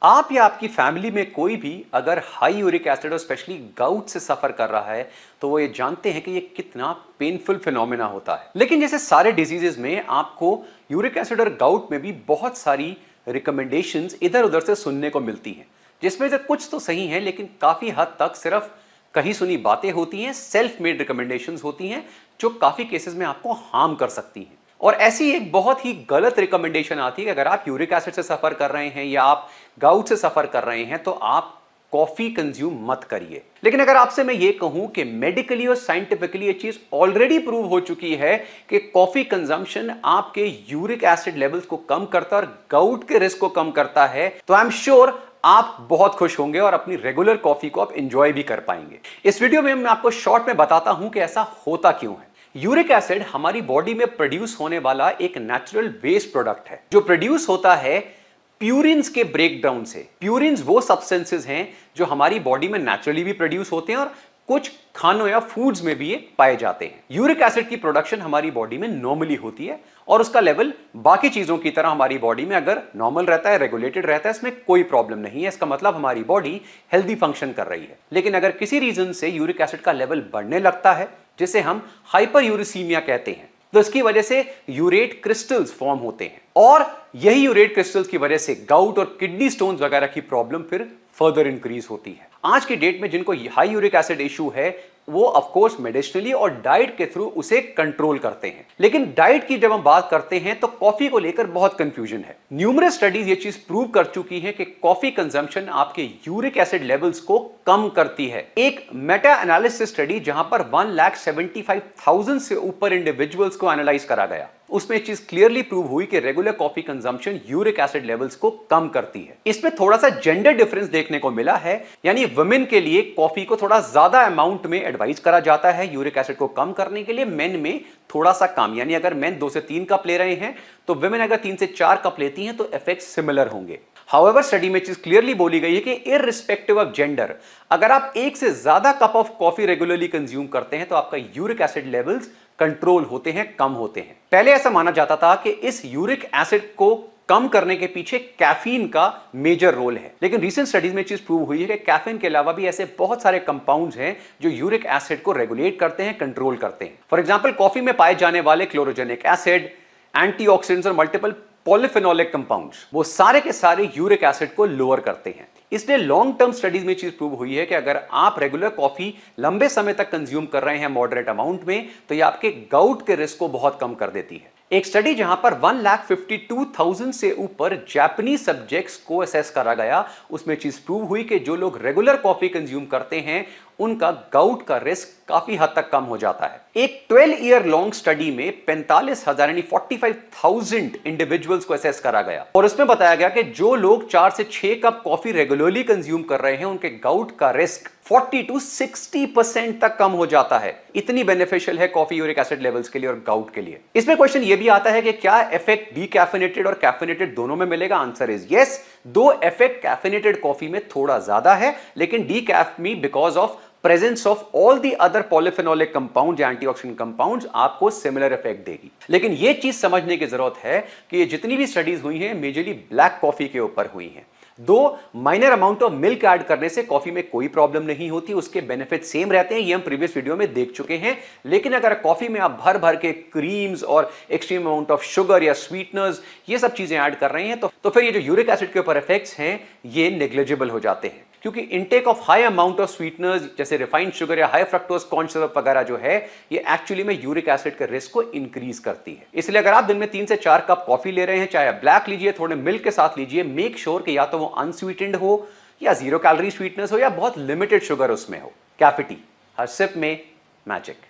आप या आपकी फैमिली में कोई भी अगर हाई यूरिक एसिड और स्पेशली गाउट से सफर कर रहा है तो वो ये जानते हैं कि ये कितना पेनफुल फिनोमेना होता है। लेकिन जैसे सारे डिजीजेस में आपको यूरिक एसिड और गाउट में भी बहुत सारी रिकमेंडेशंस इधर उधर से सुनने को मिलती हैं, जिसमें से कुछ तो सही हैं लेकिन काफी हद तक सिर्फ कहीं सुनी बातें होती हैं, सेल्फ मेड रिकमेंडेशंस होती हैं जो काफी केसेस में आपको हार्म कर सकती हैं। और ऐसी एक बहुत ही गलत रिकमेंडेशन आती है कि अगर आप यूरिक एसिड से सफर कर रहे हैं या आप गाउट से सफर कर रहे हैं तो आप कॉफी कंज्यूम मत करिए। लेकिन अगर आपसे मैं ये कहूं कि मेडिकली और साइंटिफिकली ये चीज ऑलरेडी प्रूव हो चुकी है कि कॉफी कंजम्पशन आपके यूरिक एसिड लेवल्स को कम करता है और गाउट के रिस्क को कम करता है, तो आई एम श्योर आप बहुत खुश होंगे और अपनी रेगुलर कॉफी को आप एंजॉय भी कर पाएंगे। इस वीडियो में मैं आपको शॉर्ट में बताता हूं कि ऐसा होता क्यों है। यूरिक एसिड हमारी बॉडी में प्रोड्यूस होने वाला एक नेचुरल वेस्ट प्रोडक्ट है जो प्रोड्यूस होता है प्यूरिन्स के ब्रेकडाउन से। प्यूरिन्स वो सब्सटेंसेस हैं जो हमारी बॉडी में नेचुरली भी प्रोड्यूस होते हैं और कुछ खानों या फूड्स में भी ये पाए जाते हैं। यूरिक एसिड की प्रोडक्शन हमारी बॉडी में नॉर्मली होती है और उसका लेवल बाकी चीजों की तरह हमारी बॉडी में अगर नॉर्मल रहता है, रेगुलेटेड रहता है, इसमें कोई प्रॉब्लम नहीं है। इसका मतलब हमारी बॉडी हेल्दी फंक्शन कर रही है। लेकिन अगर किसी रीजन से यूरिक एसिड का लेवल बढ़ने लगता है, जिसे हम हाइपर यूरिसीमिया कहते हैं, तो इसकी वजह से यूरेट क्रिस्टल्स फॉर्म होते हैं और यही यूरेट क्रिस्टल्स की वजह से गाउट और किडनी स्टोन्स वगैरह की प्रॉब्लम फिर फर्दर इंक्रीज होती है। आज की डेट में जिनको हाई यूरिक एसिड इशू है वो ऑफ कोर्स मेडिसिनली और डाइट के थ्रू उसे कंट्रोल करते हैं। लेकिन डाइट की जब हम बात करते हैं तो कॉफी को लेकर बहुत कंफ्यूजन है। न्यूमरस स्टडीज ये चीज प्रूव कर चुकी है कि कॉफी कंजम्पशन आपके यूरिक एसिड लेवल्स को कम करती है। एक मेटा एनालिसिस स्टडी जहां पर 1,75,000 से ऊपर इंडिविजुअल्स को एनालाइज करा गया, उसमें एक चीज क्लियरली प्रूव हुई कि regular coffee consumption uric acid levels को कम करती है। इसमें थोड़ा सा जेंडर डिफरेंस देखने को मिला है, यानी वुमेन के लिए कॉफी को थोड़ा ज्यादा अमाउंट में एडवाइस करा जाता है यूरिक एसिड को कम करने के लिए, मेन में थोड़ा सा कम। यानी अगर मेन 2 से 3 कप ले रहे हैं तो वुमेन अगर 3 से 4 कप लेती हैं तो इफेक्ट सिमिलर होंगे। हाउएवर स्टडी में चीज क्लियरली बोली गई है कि इररिस्पेक्टिव ऑफ जेंडर, अगर आप 1 से ज्यादा cup of coffee regularly consume करते हैं तो आपका यूरिक एसिड लेवल्स कंट्रोल होते हैं, कम होते हैं। पहले ऐसा माना जाता था कि इस यूरिक एसिड को कम करने के पीछे कैफीन का मेजर रोल है, लेकिन रीसेंट स्टडीज में चीज प्रूव हुई है कि कैफीन के अलावा भी ऐसे बहुत सारे कंपाउंड्स हैं जो यूरिक एसिड को रेगुलेट करते हैं, कंट्रोल करते हैं। फॉर एग्जांपल कॉफी में पाए जाने वाले क्लोरोजेनिक एसिड, एंटीऑक्सीडेंट्स और मल्टीपल पॉलीफेनोलिक कंपाउंड्स, वो सारे के सारे यूरिक एसिड को लोअर करते हैं। इसलिए लॉन्ग टर्म स्टडीज में चीज प्रूव हुई है कि अगर आप रेगुलर कॉफी लंबे समय तक कंज्यूम कर रहे हैं मॉडरेट अमाउंट में, तो ये आपके गाउट के रिस्क को बहुत कम कर देती है। एक स्टडी जहां पर 1,52,000 से ऊपर जापानीज सब्जेक्ट्स को असेस करा गया, उसमें चीज प्रूव हुई कि जो लोग रेगुलर कॉफी कंज्यूम करते हैं उनका गाउट का रिस्क काफी हद तक कम हो जाता है। एक 12 ईयर लॉन्ग स्टडी में 45,000 यानी 45,000 इंडिविजुअल्स को असेस करा गया और उसमें बताया गया कि जो लोग 4 से 6 कप कॉफी रेगुलरली कंज्यूम कर रहे हैं उनके गाउट का रिस्क 40 to 60% तक कम हो जाता है। इतनी बेनिफिशियल है कॉफी यूरिक एसिड लेवल्स के लिए और गाउट के लिए। इसमें क्वेश्चन ये भी आता है कि क्या इफेक्ट डीकैफिनेटेड और कैफिनेटेड दोनों में मिलेगा? Answer is yes. दो इफेक्ट कैफिनेटेड कॉफी में थोड़ा ज्यादा है, लेकिन डीकैफमी because of presence of all the other polyphenolic compound या एंटीऑक्सीडेंट कंपाउंड्स आपको सिमिलर इफेक्ट देगी। लेकिन यह चीज समझने की जरूरत है कि ये जितनी भी स्टडीज हुई हैं मेजरली ब्लैक कॉफी के ऊपर हुई हैं। दो minor amount of milk add करने से कॉफी में कोई प्रॉब्लम नहीं होती, उसके बेनिफिट सेम रहते हैं, ये हम प्रीवियस वीडियो में देख चुके हैं। लेकिन अगर कॉफी में आप भर भर के क्रीम्स और एक्सट्रीम अमाउंट ऑफ शुगर या स्वीटनर्स ये सब चीजें ऐड कर रहे हैं तो फिर ये जो यूरिक एसिड के ऊपर इफेक्ट्स हैं ये नेग्लिजिबल हो जाते हैं, क्योंकि intake of high amount of sweeteners जैसे रिफाइंड शुगर या हाई फ्रक्टोज कॉर्न सिरप वगैरह जो है ये एक्चुअली में यूरिक एसिड के रिस्क को इंक्रीज करती है। इसलिए अगर आप दिन में 3 से 4 कप कॉफी ले रहे हैं, चाहे ब्लैक लीजिए, थोड़े मिल्क के साथ लीजिए, मेक श्योर कि या तो वो अनस्वीटेंड हो या 0 कैलोरी स्वीटनेस हो या बहुत लिमिटेड शुगर उसमें हो। कैफिटी, हर सिप में मैजिक।